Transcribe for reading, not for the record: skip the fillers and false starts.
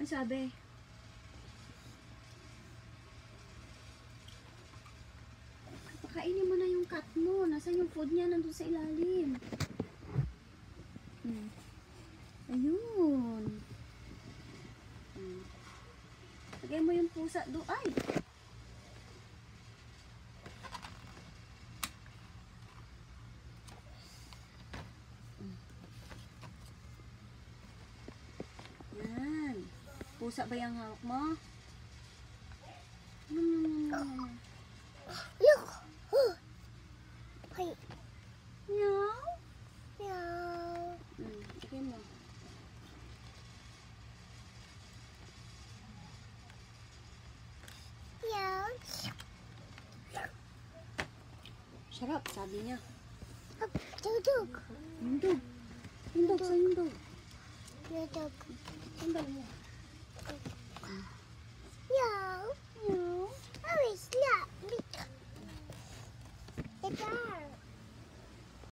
sabi? Pakainin mo na yung cat mo. Nasaan yung food niya? Nandun sa ilalim. Ayun. Lagay mo yung pusa doon. Ay! Yan. Pusa ba yung hawak mo? Look! Hey. Meow. Meow. Lagay mo. Meow. Sarap, sabi niya. Duduk. Yung dog. Yung dog, saan yung dog? Duduk. Sandal mo.